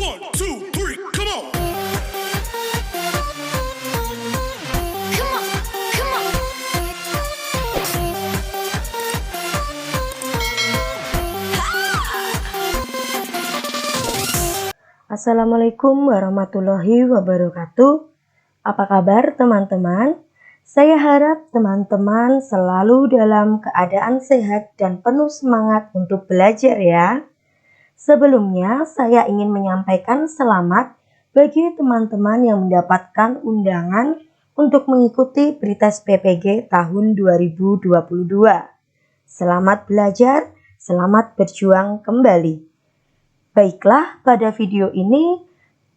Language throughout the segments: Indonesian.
1, 2, 3, come on. Come on, come on. Assalamualaikum warahmatullahi wabarakatuh. Apa kabar teman-teman? Saya harap teman-teman selalu dalam keadaan sehat dan penuh semangat untuk belajar ya. Sebelumnya saya ingin menyampaikan selamat bagi teman-teman yang mendapatkan undangan untuk mengikuti Pretest PPG tahun 2022. Selamat belajar, selamat berjuang kembali. Baiklah, pada video ini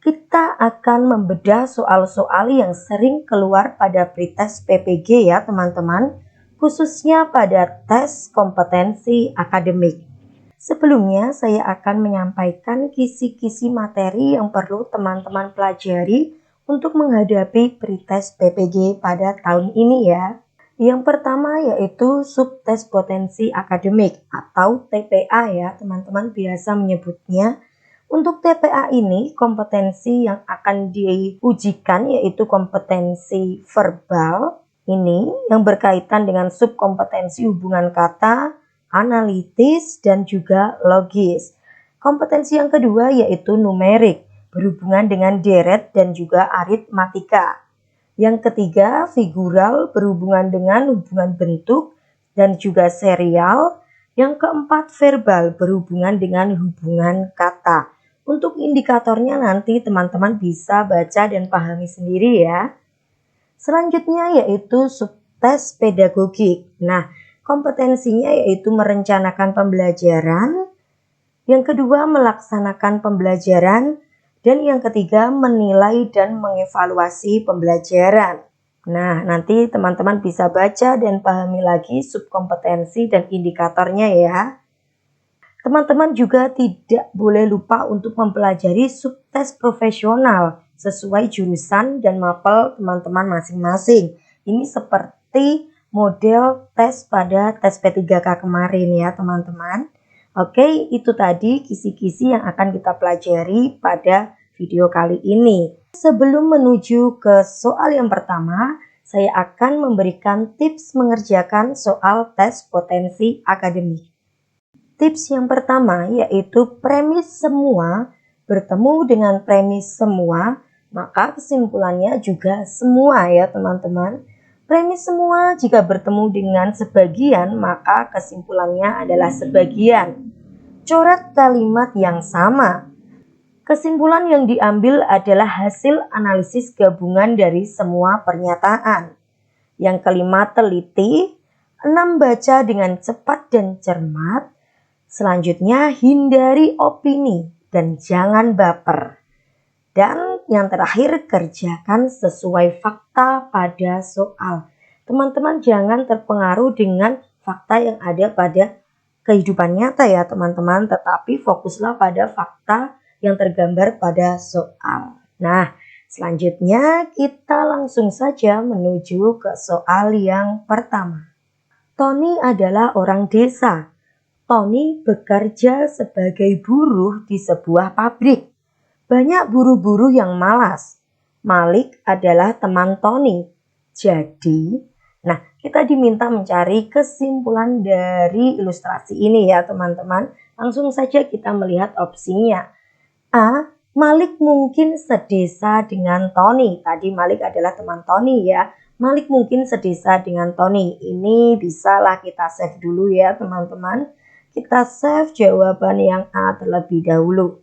kita akan membedah soal-soal yang sering keluar pada Pretest PPG ya teman-teman, khususnya pada tes kompetensi akademik. Sebelumnya saya akan menyampaikan kisi-kisi materi yang perlu teman-teman pelajari untuk menghadapi Pretest PPG pada tahun ini ya. Yang pertama yaitu subtes potensi akademik atau TPA ya teman-teman biasa menyebutnya. Untuk TPA ini kompetensi yang akan diujikan yaitu kompetensi verbal ini yang berkaitan dengan subkompetensi hubungan kata, analitis dan juga logis. Kompetensi yang kedua yaitu numerik berhubungan dengan deret dan juga aritmatika. Yang ketiga, figural berhubungan dengan hubungan bentuk dan juga serial. Yang keempat, verbal berhubungan dengan hubungan kata. Untuk indikatornya nanti teman-teman bisa baca dan pahami sendiri ya. Selanjutnya yaitu subtes pedagogik. Nah, kompetensinya yaitu merencanakan pembelajaran. Yang kedua, melaksanakan pembelajaran. Dan yang ketiga, menilai dan mengevaluasi pembelajaran. Nah, nanti teman-teman bisa baca dan pahami lagi subkompetensi dan indikatornya ya. Teman-teman juga tidak boleh lupa untuk mempelajari subtes profesional sesuai jurusan dan mapel teman-teman masing-masing. Ini seperti model tes pada tes P3K kemarin ya teman-teman. Oke, itu tadi kisi-kisi yang akan kita pelajari pada video kali ini. Sebelum menuju ke soal yang pertama, saya akan memberikan tips mengerjakan soal tes potensi akademik. Tips yang pertama yaitu premis semua bertemu dengan premis semua, maka kesimpulannya juga semua ya teman-teman. Premis semua jika bertemu dengan sebagian, maka kesimpulannya adalah sebagian. Coret kalimat yang sama. Kesimpulan yang diambil adalah hasil analisis gabungan dari semua pernyataan. Yang kelima, teliti. 6, baca dengan cepat dan cermat. Selanjutnya, hindari opini dan jangan baper. Dan yang terakhir, kerjakan sesuai fakta pada soal. Teman-teman jangan terpengaruh dengan fakta yang ada pada kehidupan nyata ya teman-teman, tetapi fokuslah pada fakta yang tergambar pada soal. Nah, selanjutnya kita langsung saja menuju ke soal yang pertama. Tony adalah orang desa. Tony bekerja sebagai buruh di sebuah pabrik. Banyak buruh-buruh yang malas. Malik adalah teman Tony. Jadi, kita diminta mencari kesimpulan dari ilustrasi ini ya teman-teman. Langsung saja kita melihat opsinya. A. Malik mungkin sedesa dengan Tony. Tadi Malik adalah teman Tony ya. Malik mungkin sedesa dengan Tony. Ini bisalah kita save dulu ya teman-teman. Kita save jawaban yang A terlebih dahulu.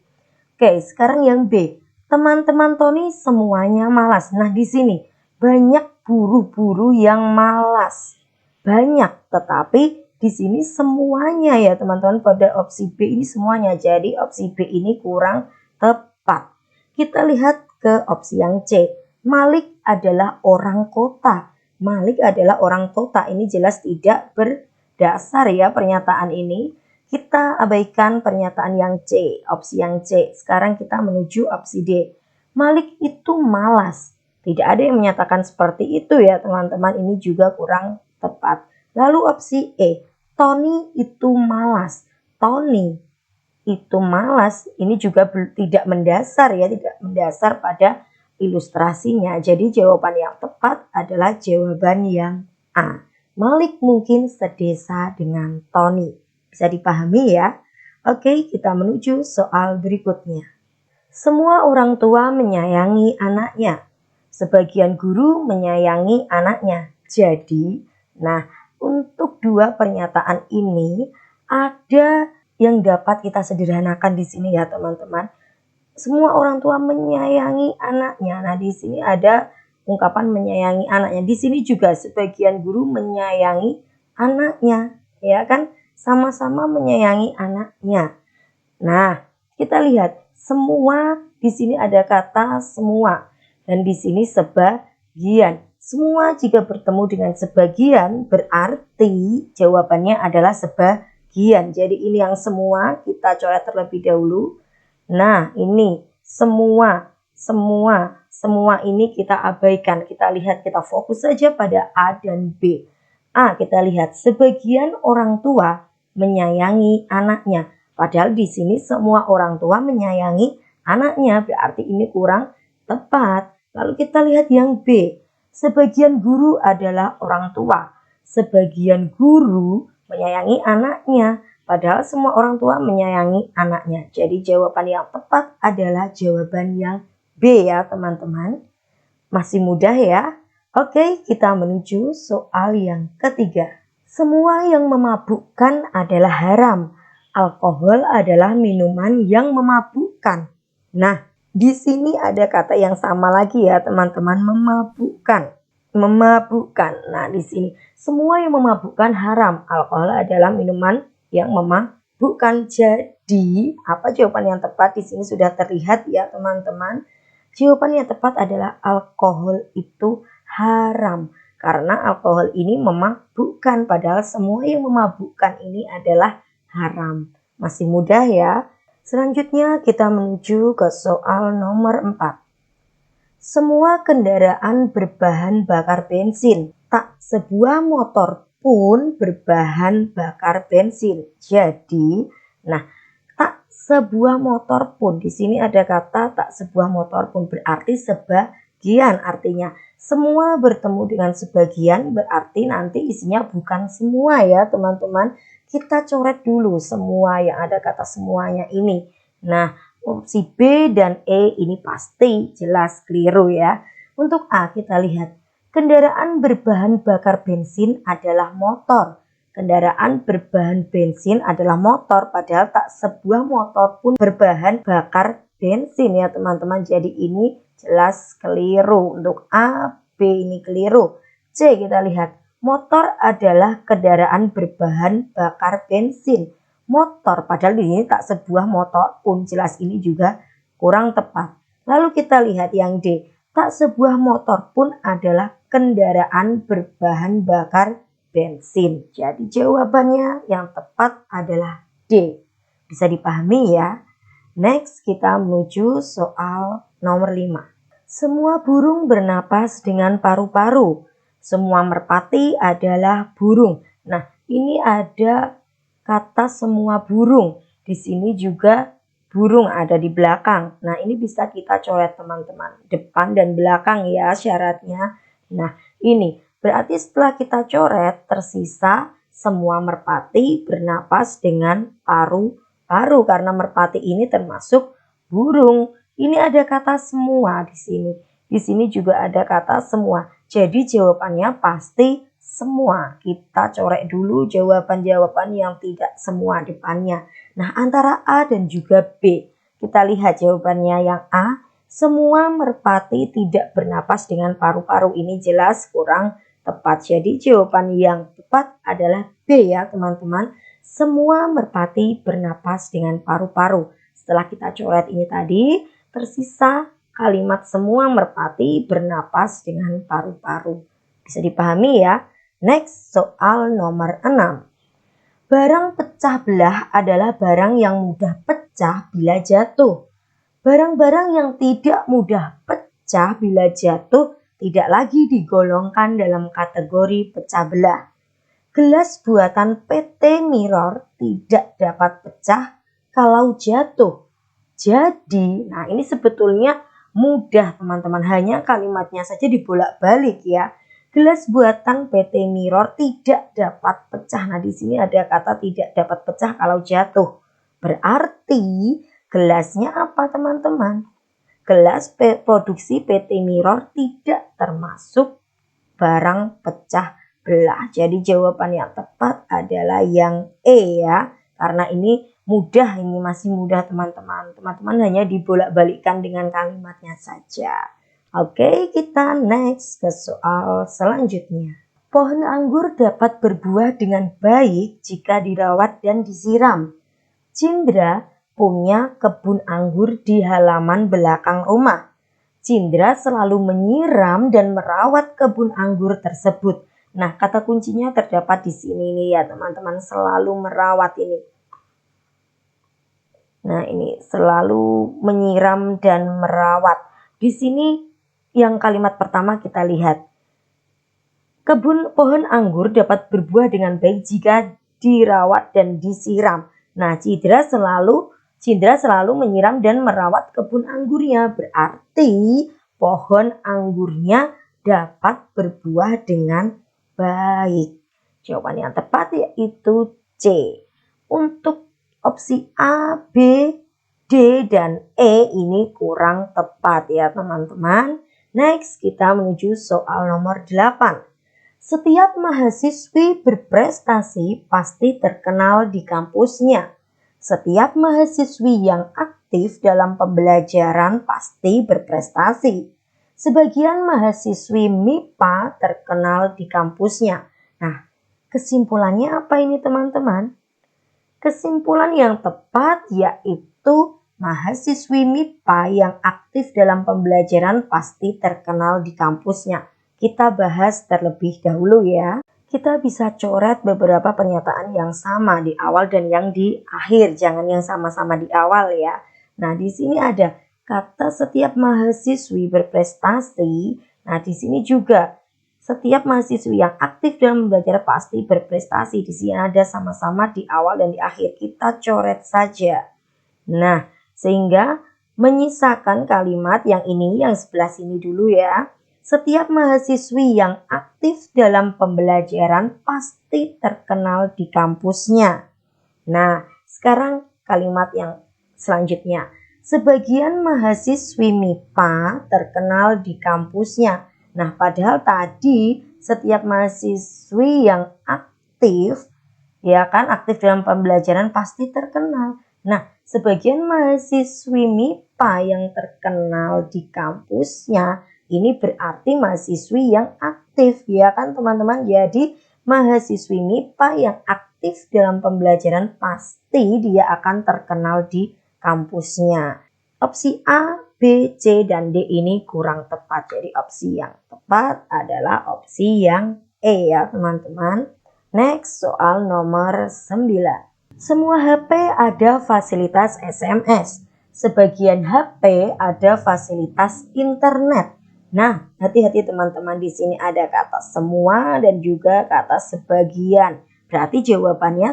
Oke, sekarang yang B. Teman-teman Tony semuanya malas. Nah, di sini banyak buruh-buruh yang malas. Banyak, tetapi di sini semuanya ya teman-teman. Pada opsi B ini semuanya. Jadi opsi B ini kurang tepat. Kita lihat ke opsi yang C. Malik adalah orang kota. Malik adalah orang kota. Ini jelas tidak berdasar ya pernyataan ini. Kita abaikan pernyataan yang C, opsi yang C. Sekarang kita menuju opsi D. Malik itu malas. Tidak ada yang menyatakan seperti itu ya teman-teman. Ini juga kurang tepat. Lalu opsi E. Tony itu malas. Tony itu malas, ini juga tidak mendasar ya, tidak mendasar pada ilustrasinya. Jadi jawaban yang tepat adalah jawaban yang A. Malik mungkin sedesa dengan Tony. Bisa dipahami ya? Oke, kita menuju soal berikutnya. Semua orang tua menyayangi anaknya. Sebagian guru menyayangi anaknya. Jadi, untuk dua pernyataan ini ada yang dapat kita sederhanakan di sini ya teman-teman. Semua orang tua menyayangi anaknya. Nah, di sini ada ungkapan menyayangi anaknya. Di sini juga sebagian guru menyayangi anaknya, ya kan? Sama-sama menyayangi anaknya. Nah, kita lihat semua di sini ada kata semua dan di sini sebagian. Semua jika bertemu dengan sebagian berarti jawabannya adalah sebagian. Jadi ini yang semua kita coret terlebih dahulu. Nah, ini semua ini kita abaikan. Kita lihat, kita fokus saja pada A dan B. A, kita lihat sebagian orang tua menyayangi anaknya. Padahal di sini semua orang tua menyayangi anaknya, berarti ini kurang tepat. Lalu kita lihat yang B. Sebagian guru adalah orang tua. Sebagian guru menyayangi anaknya. Padahal semua orang tua menyayangi anaknya. Jadi jawaban yang tepat adalah jawaban yang B ya teman-teman. Masih mudah ya? Oke, kita menuju soal yang ketiga. Semua yang memabukkan adalah haram. Alkohol adalah minuman yang memabukkan. Nah, di sini ada kata yang sama lagi ya teman-teman, memabukkan. Nah, di sini semua yang memabukkan haram. Alkohol adalah minuman yang memabukkan. Jadi, apa jawaban yang tepat di sini sudah terlihat ya teman-teman. Jawaban yang tepat adalah alkohol itu haram. Karena alkohol ini memabukkan, padahal semua yang memabukkan ini adalah haram. Masih mudah ya. Selanjutnya kita menuju ke soal nomor 4. Semua kendaraan berbahan bakar bensin. Tak sebuah motor pun berbahan bakar bensin. Jadi, tak sebuah motor pun. Di sini ada kata tak sebuah motor pun berarti sebagian. Artinya semua bertemu dengan sebagian berarti nanti isinya bukan semua ya teman-teman. Kita coret dulu semua yang ada kata semuanya ini. Nah, opsi B dan E ini pasti jelas keliru ya. Untuk A kita lihat. Kendaraan berbahan bakar bensin adalah motor. Kendaraan berbahan bensin adalah motor. Padahal tak sebuah motor pun berbahan bakar bensin ya teman-teman. Jadi ini jelas keliru. Untuk A, B ini keliru. C kita lihat. Motor adalah kendaraan berbahan bakar bensin. Motor, padahal ini tak sebuah motor pun, jelas ini juga kurang tepat. Lalu kita lihat yang D. Tak sebuah motor pun adalah kendaraan berbahan bakar bensin. Jadi jawabannya yang tepat adalah D. Bisa dipahami ya? Next kita menuju soal nomor 5. Semua burung bernapas dengan paru-paru. Semua merpati adalah burung. Nah, ini ada kata semua burung. Di sini juga burung ada di belakang. Nah, ini bisa kita coret teman-teman. Depan dan belakang ya syaratnya. Nah, ini berarti setelah kita coret tersisa semua merpati bernapas dengan paru-paru. Karena merpati ini termasuk burung. Ini ada kata semua di sini. Di sini juga ada kata semua. Jadi jawabannya pasti semua. Kita coret dulu jawaban-jawaban yang tidak semua depannya. Nah, antara A dan juga B. Kita lihat jawabannya yang A. Semua merpati tidak bernapas dengan paru-paru. Ini jelas kurang tepat. Jadi jawaban yang tepat adalah B ya teman-teman. Semua merpati bernapas dengan paru-paru. Setelah kita coret ini tadi, tersisa kalimat semua merpati bernapas dengan paru-paru. Bisa dipahami ya? Next, soal nomor 6. Barang pecah belah adalah barang yang mudah pecah bila jatuh. Barang-barang yang tidak mudah pecah bila jatuh tidak lagi digolongkan dalam kategori pecah belah. Gelas buatan PT Mirror tidak dapat pecah kalau jatuh. Jadi, nah ini sebetulnya mudah teman-teman, hanya kalimatnya saja dibolak-balik ya. Gelas buatan PT Mirror tidak dapat pecah. Nah, di sini ada kata tidak dapat pecah kalau jatuh. Berarti gelasnya apa teman-teman? Gelas produksi PT Mirror tidak termasuk barang pecah belah. Jadi jawaban yang tepat adalah yang E ya. Karena ini mudah, ini masih mudah teman-teman. Teman-teman hanya dibolak-balikkan dengan kalimatnya saja. Oke, kita next ke soal selanjutnya. Pohon anggur dapat berbuah dengan baik jika dirawat dan disiram. Cindra punya kebun anggur di halaman belakang rumah. Cindra selalu menyiram dan merawat kebun anggur tersebut. Nah, kata kuncinya terdapat di sini nih ya teman-teman, selalu merawat ini. Nah, ini selalu menyiram dan merawat. Di sini yang kalimat pertama kita lihat. Pohon anggur dapat berbuah dengan baik jika dirawat dan disiram. Nah, Cindra selalu menyiram dan merawat kebun anggurnya. Berarti pohon anggurnya dapat berbuah dengan baik. Jawaban yang tepat yaitu C. Untuk opsi A, B, D, dan E ini kurang tepat ya teman-teman. Next, kita menuju soal nomor 8. Setiap mahasiswi berprestasi pasti terkenal di kampusnya. Setiap mahasiswi yang aktif dalam pembelajaran pasti berprestasi. Sebagian mahasiswi MIPA terkenal di kampusnya. Nah, kesimpulannya apa ini teman-teman? Kesimpulan yang tepat yaitu mahasiswi MIPA yang aktif dalam pembelajaran pasti terkenal di kampusnya. Kita bahas terlebih dahulu ya. Kita bisa coret beberapa pernyataan yang sama di awal dan yang di akhir. Jangan yang sama-sama di awal ya. Nah, di sini ada kata setiap mahasiswi berprestasi. Nah, di sini juga setiap mahasiswi yang aktif dalam belajar pasti berprestasi. Di sini ada sama-sama di awal dan di akhir. Kita coret saja. Nah, sehingga menyisakan kalimat yang ini, yang sebelah sini dulu ya. Setiap mahasiswi yang aktif dalam pembelajaran pasti terkenal di kampusnya. Nah, sekarang kalimat yang selanjutnya. Sebagian mahasiswi MIPA terkenal di kampusnya. Nah, padahal tadi setiap mahasiswi yang aktif, ya kan, aktif dalam pembelajaran pasti terkenal. Nah, sebagian mahasiswi MIPA yang terkenal di kampusnya, ini berarti mahasiswi yang aktif, ya kan teman-teman. Jadi, mahasiswi MIPA yang aktif dalam pembelajaran pasti dia akan terkenal di kampusnya. Opsi A, B, C, dan D ini kurang tepat. Jadi opsi yang tepat adalah opsi yang E ya teman-teman. Next, soal nomor 9. Semua HP ada fasilitas SMS. Sebagian HP ada fasilitas internet. Nah, hati-hati teman-teman, di sini ada kata semua dan juga kata sebagian. Berarti jawabannya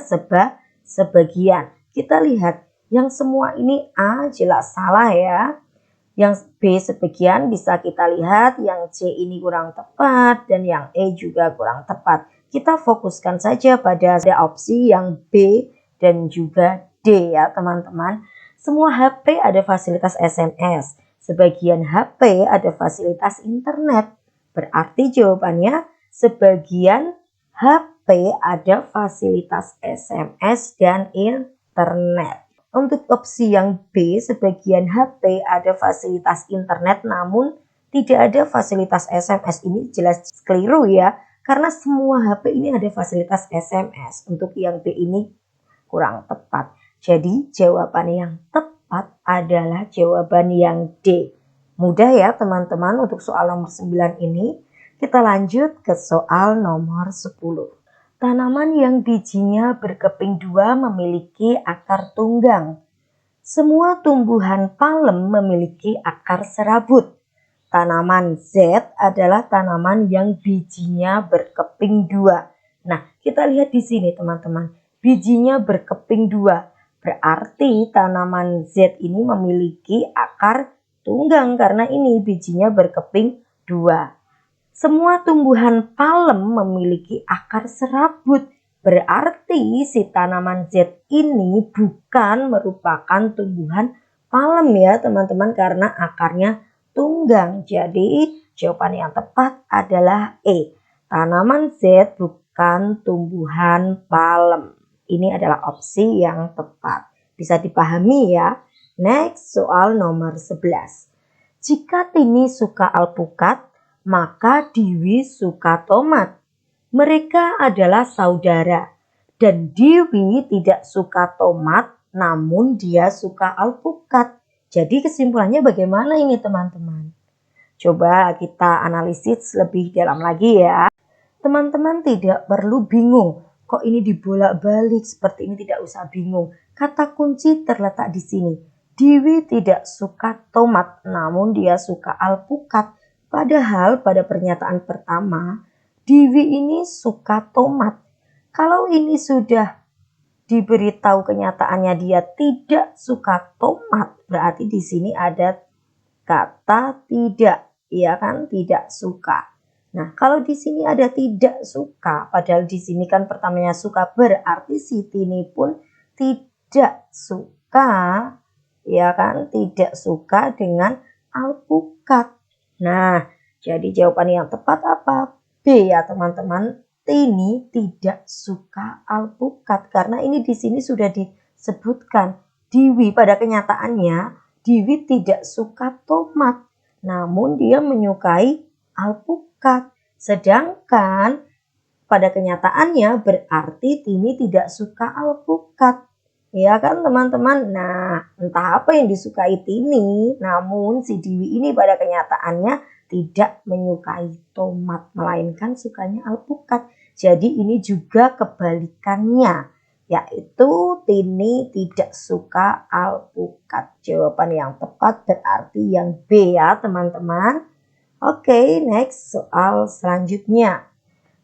sebagian. Kita lihat yang semua ini A jelas salah ya. Yang B sebagian bisa kita lihat, yang C ini kurang tepat dan yang E juga kurang tepat. Kita fokuskan saja pada opsi yang B dan juga D ya teman-teman. Semua HP ada fasilitas SMS. Sebagian HP ada fasilitas internet. Berarti jawabannya sebagian HP ada fasilitas SMS dan internet. Untuk opsi yang B, sebagian HP ada fasilitas internet namun tidak ada fasilitas SMS. Ini jelas keliru ya. Karena semua HP ini ada fasilitas SMS. Untuk yang B ini kurang tepat. Jadi jawaban yang tepat adalah jawaban yang D. Mudah ya teman-teman untuk soal nomor 9 ini. Kita lanjut ke soal nomor 10. Tanaman yang bijinya berkeping dua memiliki akar tunggang. Semua tumbuhan palem memiliki akar serabut. Tanaman Z adalah tanaman yang bijinya berkeping dua. Nah, kita lihat di sini teman-teman. Bijinya berkeping dua. Berarti tanaman Z ini memiliki akar tunggang karena ini bijinya berkeping 2. Semua tumbuhan palem memiliki akar serabut. Berarti si tanaman Z ini bukan merupakan tumbuhan palem ya teman-teman karena akarnya tunggang. Jadi jawaban yang tepat adalah E. Tanaman Z bukan tumbuhan palem. Ini adalah opsi yang tepat. Bisa dipahami ya. Next, soal nomor 11. Jika Tini suka alpukat, maka Dewi suka tomat. Mereka adalah saudara. Dan Dewi tidak suka tomat, namun dia suka alpukat. Jadi kesimpulannya bagaimana ini teman-teman? Coba kita analisis lebih dalam lagi ya. Teman-teman tidak perlu bingung. Kok ini dibolak-balik seperti ini, tidak usah bingung. Kata kunci terletak di sini. Dewi tidak suka tomat, namun dia suka alpukat. Padahal pada pernyataan pertama, Dewi ini suka tomat. Kalau ini sudah diberitahu kenyataannya dia tidak suka tomat, berarti di sini ada kata tidak, ya kan? Tidak suka. Nah, kalau di sini ada tidak suka, padahal di sini kan pertamanya suka, berarti si Tini pun tidak suka, ya kan? Tidak suka dengan alpukat. Nah, jadi jawaban yang tepat apa? B ya teman-teman. Tini tidak suka alpukat karena ini di sini sudah disebutkan. Dewi pada kenyataannya, Dewi tidak suka tomat, namun dia menyukai alpukat. Sedangkan pada kenyataannya berarti Tini tidak suka alpukat. Ya kan teman-teman? Nah, entah apa yang disukai Tini, namun si Dewi ini pada kenyataannya tidak menyukai tomat, melainkan sukanya alpukat. Jadi ini juga kebalikannya, yaitu Tini tidak suka alpukat. Jawaban yang tepat berarti yang B ya teman-teman. Oke, next soal selanjutnya.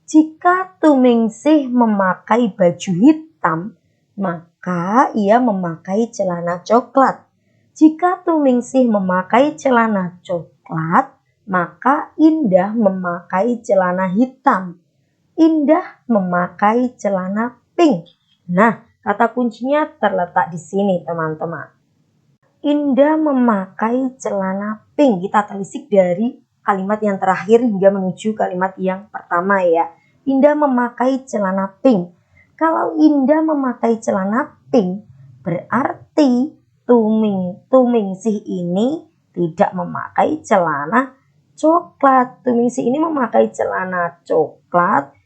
Jika Tumingsih memakai baju hitam, maka ia memakai celana coklat. Jika Tumingsih memakai celana coklat, maka Indah memakai celana hitam. Indah memakai celana pink. Nah, kata kuncinya terletak di sini, teman-teman. Indah memakai celana pink. Kita telisik dari kalimat yang terakhir hingga menuju kalimat yang pertama ya. Indah memakai celana pink. Kalau Indah memakai celana pink, berarti Tumingsih ini tidak memakai celana coklat. Tumingsih ini memakai celana coklat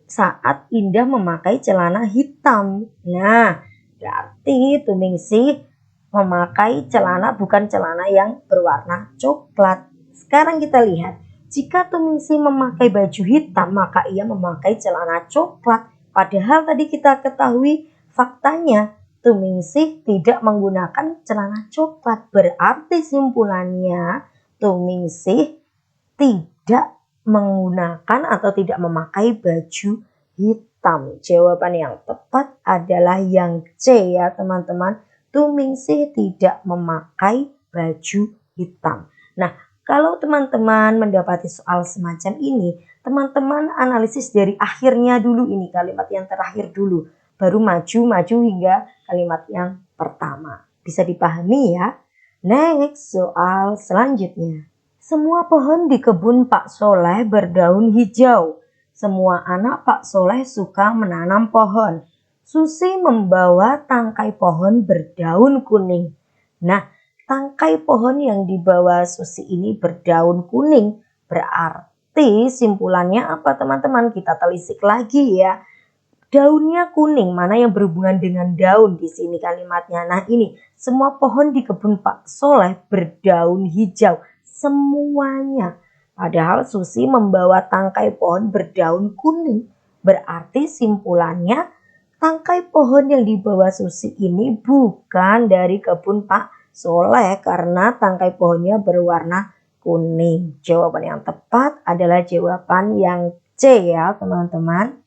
saat Indah memakai celana hitam. Nah, berarti Tumingsih memakai celana bukan celana yang berwarna coklat. Sekarang kita lihat, jika Tumingsih memakai baju hitam, maka ia memakai celana coklat. Padahal tadi kita ketahui faktanya Tumingsih tidak menggunakan celana coklat. Berarti simpulannya Tumingsih tidak menggunakan atau tidak memakai baju hitam. Jawaban yang tepat adalah yang C ya teman-teman. Tumingsih tidak memakai baju hitam. Nah, kalau teman-teman mendapati soal semacam ini, teman-teman analisis dari akhirnya dulu ini, kalimat yang terakhir dulu. Baru maju hingga kalimat yang pertama. Bisa dipahami ya? Next, soal selanjutnya. Semua pohon di kebun Pak Soleh berdaun hijau. Semua anak Pak Soleh suka menanam pohon. Susi membawa tangkai pohon berdaun kuning. Nah, tangkai pohon yang dibawa Susi ini berdaun kuning. Berarti simpulannya apa teman-teman? Kita telisik lagi ya. Daunnya kuning, mana yang berhubungan dengan daun di sini kalimatnya. Nah ini, semua pohon di kebun Pak Soleh berdaun hijau. Semuanya. Padahal Susi membawa tangkai pohon berdaun kuning. Berarti simpulannya tangkai pohon yang dibawa Susi ini bukan dari kebun Pak Soleh karena tangkai pohonnya berwarna kuning. Jawaban yang tepat adalah jawaban yang C ya teman-teman.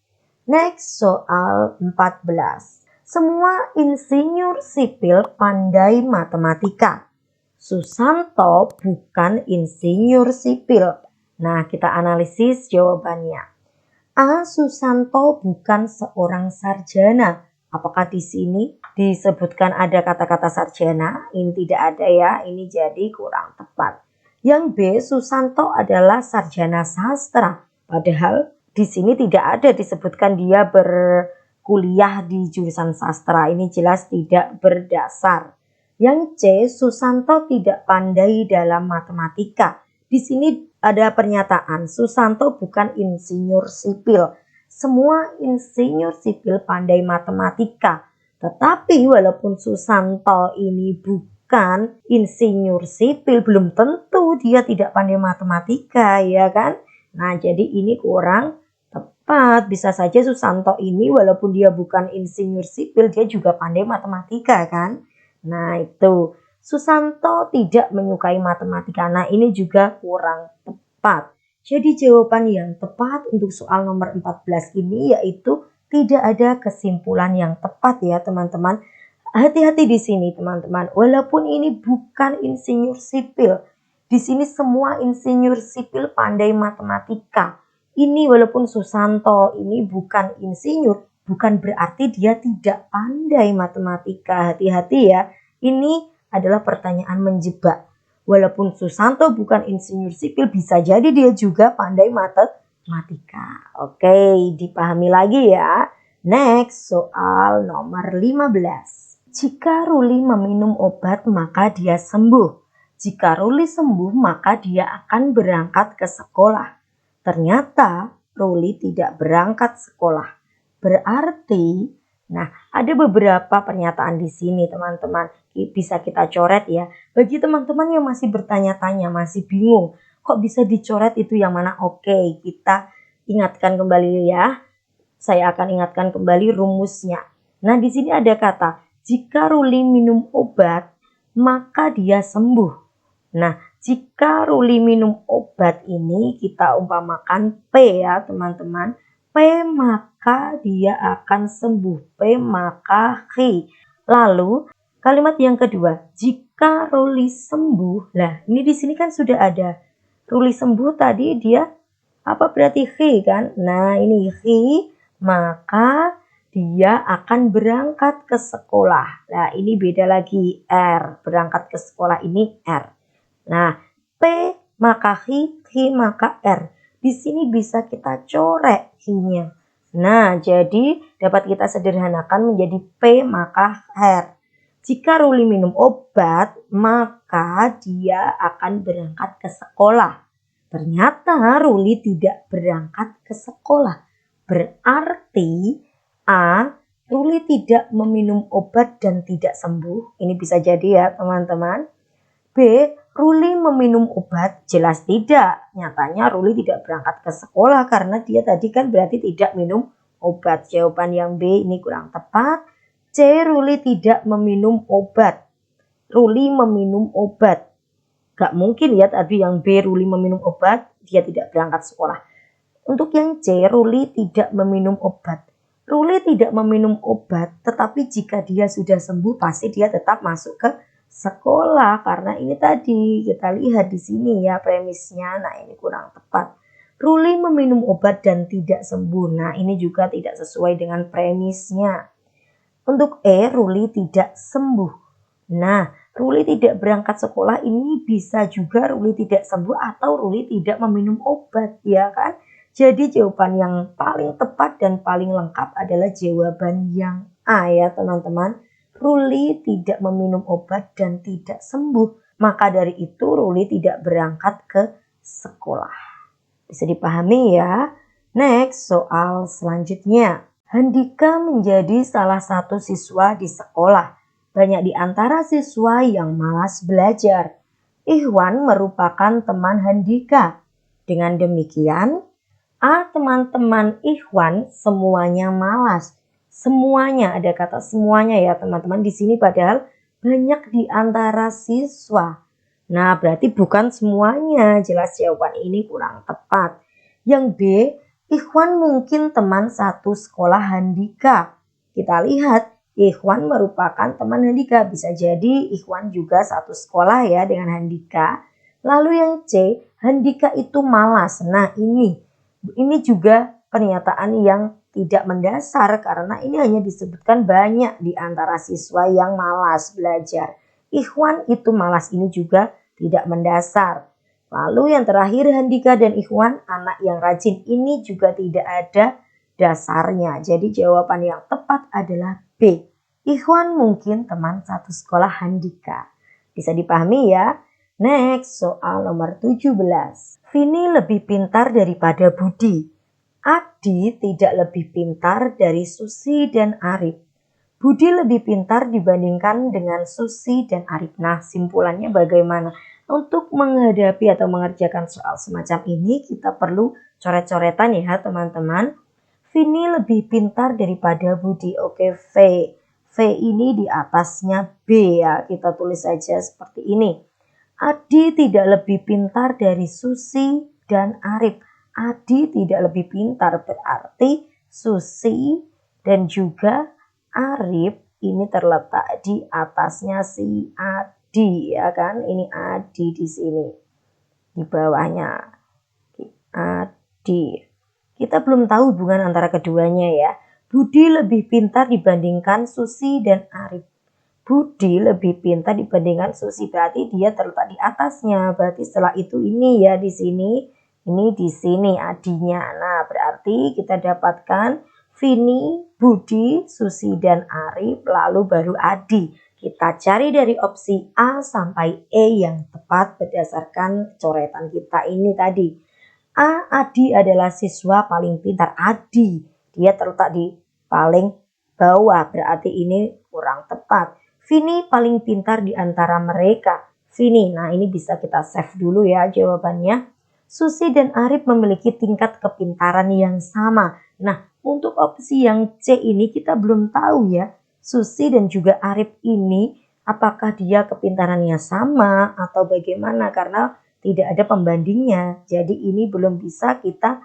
Next soal 14. Semua insinyur sipil pandai matematika. Susanto bukan insinyur sipil. Nah, kita analisis jawabannya. A. Susanto bukan seorang sarjana. Apakah di sini disebutkan ada kata-kata sarjana? Ini tidak ada ya, ini jadi kurang tepat. Yang B. Susanto adalah sarjana sastra. Padahal di sini tidak ada disebutkan dia berkuliah di jurusan sastra. Ini jelas tidak berdasar. Yang C. Susanto tidak pandai dalam matematika. Di sini ada pernyataan Susanto bukan insinyur sipil. Semua insinyur sipil pandai matematika. Tetapi walaupun Susanto ini bukan insinyur sipil, belum tentu dia tidak pandai matematika, ya kan? Nah, jadi ini kurang tepat. Bisa saja Susanto ini walaupun dia bukan insinyur sipil, dia juga pandai matematika kan? Nah, itu. Susanto tidak menyukai matematika. Nah, ini juga kurang tepat. Jadi jawaban yang tepat untuk soal nomor 14 ini yaitu tidak ada kesimpulan yang tepat ya teman-teman. Hati-hati di sini teman-teman. Walaupun ini bukan insinyur sipil. Di sini semua insinyur sipil pandai matematika. Ini walaupun Susanto ini bukan insinyur, bukan berarti dia tidak pandai matematika. Hati-hati ya. Ini adalah pertanyaan menjebak. Walaupun Susanto bukan insinyur sipil, bisa jadi dia juga pandai matematika. Oke, dipahami lagi ya. Next, soal nomor 15. Jika Ruli meminum obat, maka dia sembuh. Jika Ruli sembuh, maka dia akan berangkat ke sekolah. Ternyata Ruli tidak berangkat sekolah. Berarti, nah ada beberapa pernyataan di sini teman-teman. Bisa kita coret ya. Bagi teman-teman yang masih bertanya-tanya, masih bingung, kok bisa dicoret itu yang mana? Oke, kita ingatkan kembali ya. Saya akan ingatkan kembali rumusnya. Nah, di sini ada kata, jika Ruli minum obat, maka dia sembuh. Nah, jika Ruli minum obat ini kita umpamakan P ya teman-teman. P maka dia akan sembuh. P maka Q. Lalu kalimat yang kedua, jika Ruli sembuh. Nah, ini di sini kan sudah ada. Ruli sembuh tadi dia apa berarti Q kan? Nah, ini Q maka dia akan berangkat ke sekolah. Nah, ini beda lagi R. Berangkat ke sekolah ini R. Nah, P maka Q maka R. Di sini bisa kita coret Q-nya. Nah, jadi dapat kita sederhanakan menjadi P maka R. Jika Ruli minum obat, maka dia akan berangkat ke sekolah. Ternyata Ruli tidak berangkat ke sekolah. Berarti A. Ruli tidak meminum obat dan tidak sembuh. Ini bisa jadi ya teman-teman. B. Ruli meminum obat, jelas tidak. Nyatanya Ruli tidak berangkat ke sekolah karena dia tadi kan berarti tidak minum obat. Jawaban yang B ini kurang tepat. C. Ruli tidak meminum obat. Ruli meminum obat. Gak mungkin ya tadi yang B Ruli meminum obat, dia tidak berangkat sekolah. Untuk yang C, Ruli tidak meminum obat. Ruli tidak meminum obat, tetapi jika dia sudah sembuh pasti dia tetap masuk ke sekolah karena ini tadi kita lihat di sini ya premisnya. Nah, ini kurang tepat. Ruli meminum obat dan tidak sembuh. Nah, ini juga tidak sesuai dengan premisnya. Untuk E, Ruli tidak sembuh. Nah, Ruli tidak berangkat sekolah ini bisa juga Ruli tidak sembuh atau Ruli tidak meminum obat, ya kan? Jadi jawaban yang paling tepat dan paling lengkap adalah jawaban yang A ya teman-teman. Ruli tidak meminum obat dan tidak sembuh. Maka dari itu Ruli tidak berangkat ke sekolah. Bisa dipahami ya. Next, soal selanjutnya. Handika menjadi salah satu siswa di sekolah. Banyak di antara siswa yang malas belajar. Ikhwan merupakan teman Handika. Dengan demikian, A. Teman-teman Ikhwan semuanya malas. Semuanya, ada kata semuanya ya teman-teman di sini padahal banyak di antara siswa. Nah, berarti bukan semuanya. Jelas jawaban ini kurang tepat. Yang B, Ikhwan mungkin teman satu sekolah Handika. Kita lihat, Ikhwan merupakan teman Handika. Bisa jadi Ikhwan juga satu sekolah ya dengan Handika. Lalu yang C, Handika itu malas. Nah ini juga pernyataan yang tidak mendasar karena ini hanya disebutkan banyak di antara siswa yang malas belajar. Ikhwan itu malas ini juga tidak mendasar. Lalu yang terakhir Handika dan Ikhwan anak yang rajin ini juga tidak ada dasarnya. Jadi jawaban yang tepat adalah B. Ikhwan mungkin teman satu sekolah Handika. Bisa dipahami ya? Next, soal nomor 17. Vini lebih pintar daripada Budi. Adi tidak lebih pintar dari Susi dan Arif. Budi lebih pintar dibandingkan dengan Susi dan Arif. Nah, simpulannya bagaimana? Untuk menghadapi atau mengerjakan soal semacam ini, kita perlu coret-coretan ya teman-teman. Vini lebih pintar daripada Budi. Oke, V. V ini di atasnya B ya. Kita tulis saja seperti ini. Adi tidak lebih pintar dari Susi dan Arif. Adi tidak lebih pintar berarti Susi dan juga Arif ini terletak di atasnya si Adi ya kan. Ini Adi di sini. Di bawahnya Adi. Kita belum tahu hubungan antara keduanya ya. Budi lebih pintar dibandingkan Susi dan Arif. Budi lebih pintar dibandingkan Susi berarti dia terletak di atasnya. Berarti setelah itu ini ya di sini. Ini di sini adinya. Nah, berarti kita dapatkan Vini, Budi, Susi, dan Arif, lalu baru Adi. Kita cari dari opsi A sampai E yang tepat berdasarkan coretan kita ini tadi. A, Adi adalah siswa paling pintar. Adi, dia terletak di paling bawah, berarti ini kurang tepat. Vini paling pintar di antara mereka. Vini, nah ini bisa kita save dulu ya jawabannya. Susi dan Arif memiliki tingkat kepintaran yang sama. Nah, untuk opsi yang C ini kita belum tahu ya. Susi dan juga Arif ini apakah dia kepintarannya sama atau bagaimana karena tidak ada pembandingnya. Jadi ini belum bisa kita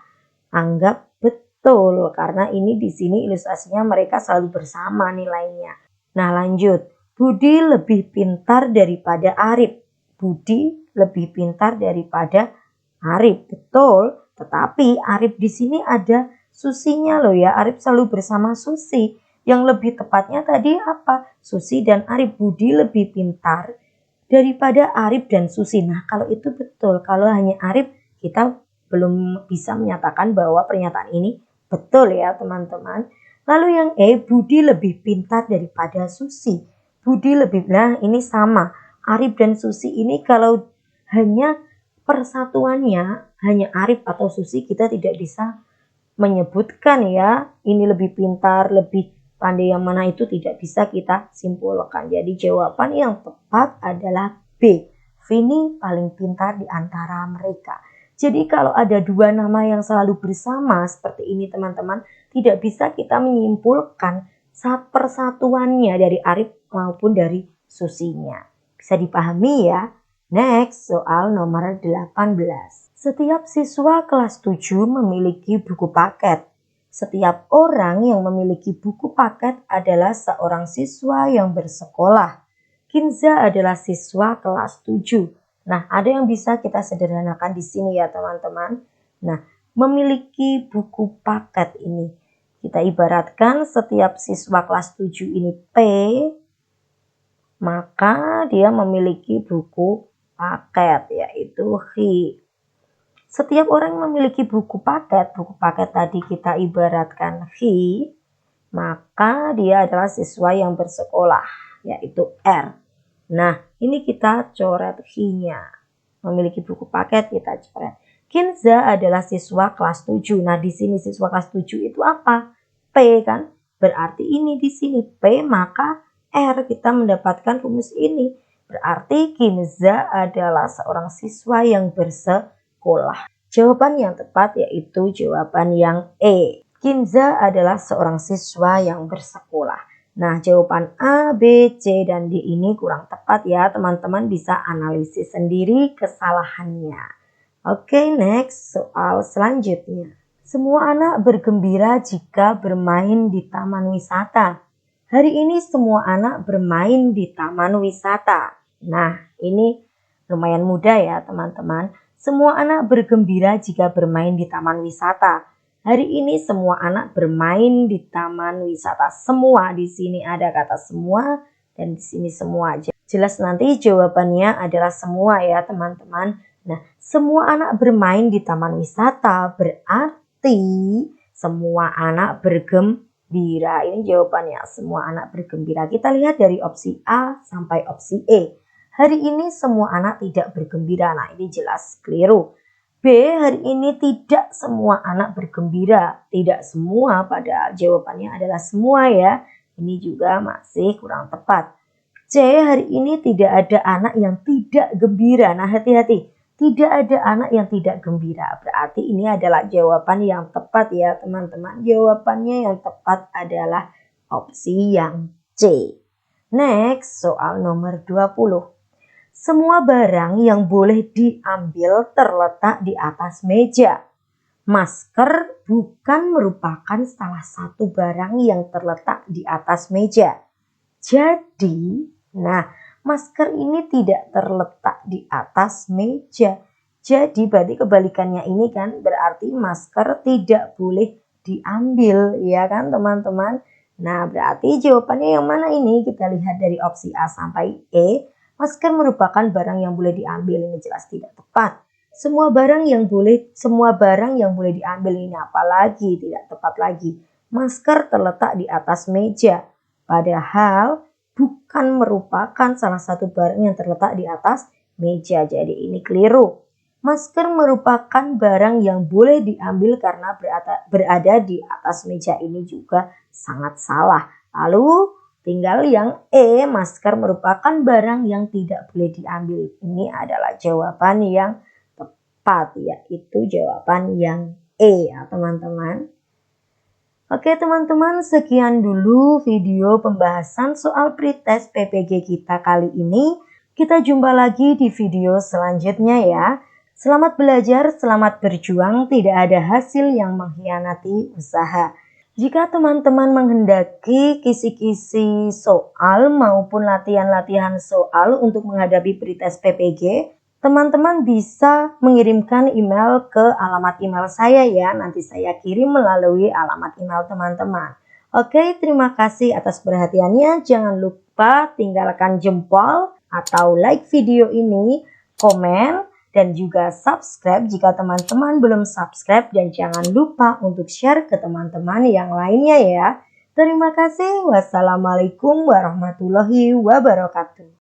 anggap betul karena ini di sini ilustrasinya mereka selalu bersama nilainya. Nah, lanjut. Budi lebih pintar daripada Arif. Budi lebih pintar daripada Arif, betul. Tetapi Arif di sini ada Susinya loh ya. Arif selalu bersama Susi. Yang lebih tepatnya tadi apa? Susi dan Arif. Budi lebih pintar daripada Arif dan Susi. Nah, kalau itu betul. Kalau hanya Arif, kita belum bisa menyatakan bahwa pernyataan ini betul ya teman-teman. Lalu yang E, Budi lebih pintar daripada Susi. Budi lebih, nah ini sama. Arif dan Susi ini kalau hanya persatuannya hanya Arif atau Susi kita tidak bisa menyebutkan ya ini lebih pintar, lebih pandai yang mana itu tidak bisa kita simpulkan. Jadi jawaban yang tepat adalah B. Vini paling pintar di antara mereka. Jadi kalau ada dua nama yang selalu bersama seperti ini teman-teman, tidak bisa kita menyimpulkan persatuannya dari Arif maupun dari Susinya. Bisa dipahami ya? Next, soal nomor 18. Setiap siswa kelas 7 memiliki buku paket. Setiap orang yang memiliki buku paket adalah seorang siswa yang bersekolah. Kinza adalah siswa kelas 7. Nah, ada yang bisa kita sederhanakan di sini ya teman-teman. Nah, memiliki buku paket ini. Kita ibaratkan setiap siswa kelas 7 ini P, maka dia memiliki buku paket yaitu Hi. Setiap orang yang memiliki buku paket tadi kita ibaratkan Hi, maka dia adalah siswa yang bersekolah yaitu R. Nah, ini kita coret Hi-nya. Memiliki buku paket kita coret. Kinza adalah siswa kelas 7. Nah, di sini siswa kelas 7 itu apa? P kan? Berarti ini di sini P maka R, kita mendapatkan rumus ini. Berarti Kinza adalah seorang siswa yang bersekolah. Jawaban yang tepat yaitu jawaban yang E. Kinza adalah seorang siswa yang bersekolah. Nah, jawaban A, B, C, dan D ini kurang tepat ya. Teman-teman bisa analisis sendiri kesalahannya. Oke, next soal selanjutnya. Semua anak bergembira jika bermain di taman wisata. Hari ini semua anak bermain di taman wisata. Nah, ini lumayan mudah ya teman-teman. Semua anak bergembira jika bermain di taman wisata. Hari ini semua anak bermain di taman wisata. Semua di sini ada kata semua dan di sini semua aja. Jelas nanti jawabannya adalah semua ya teman-teman. Nah, semua anak bermain di taman wisata berarti semua anak bergembira. Ini jawabannya, semua anak bergembira. Kita lihat dari opsi A sampai opsi E. Hari ini semua anak tidak bergembira. Nah, ini jelas keliru. B, hari ini tidak semua anak bergembira. Tidak semua, padahal jawabannya adalah semua ya. Ini juga masih kurang tepat. C, hari ini tidak ada anak yang tidak gembira. Nah, hati-hati. Tidak ada anak yang tidak gembira. Berarti ini adalah jawaban yang tepat ya teman-teman. Jawabannya yang tepat adalah opsi yang C. Next, soal nomor 20. Semua barang yang boleh diambil terletak di atas meja. Masker bukan merupakan salah satu barang yang terletak di atas meja. Jadi, masker ini tidak terletak di atas meja. Jadi berarti kebalikannya ini kan berarti masker tidak boleh diambil ya kan teman-teman. Nah, berarti jawabannya yang mana ini? Kita lihat dari opsi A sampai E. Masker merupakan barang yang boleh diambil, ini jelas tidak tepat. Semua barang yang boleh diambil, ini apalagi tidak tepat lagi. Masker terletak di atas meja. Padahal bukan merupakan salah satu barang yang terletak di atas meja. Jadi ini keliru. Masker merupakan barang yang boleh diambil karena berada di atas meja, ini juga sangat salah. Lalu tinggal yang E, masker merupakan barang yang tidak boleh diambil. Ini adalah jawaban yang tepat, yaitu jawaban yang E ya teman-teman. Oke teman-teman, sekian dulu video pembahasan soal pretest PPG kita kali ini. Kita jumpa lagi di video selanjutnya ya. Selamat belajar, selamat berjuang, tidak ada hasil yang mengkhianati usaha. Jika teman-teman menghendaki kisi-kisi soal maupun latihan-latihan soal untuk menghadapi pretest PPG, teman-teman bisa mengirimkan email ke alamat email saya ya. Nanti saya kirim melalui alamat email teman-teman. Oke, terima kasih atas perhatiannya. Jangan lupa tinggalkan jempol atau like video ini, komen, dan juga subscribe jika teman-teman belum subscribe, dan jangan lupa untuk share ke teman-teman yang lainnya ya. Terima kasih. Wassalamualaikum warahmatullahi wabarakatuh.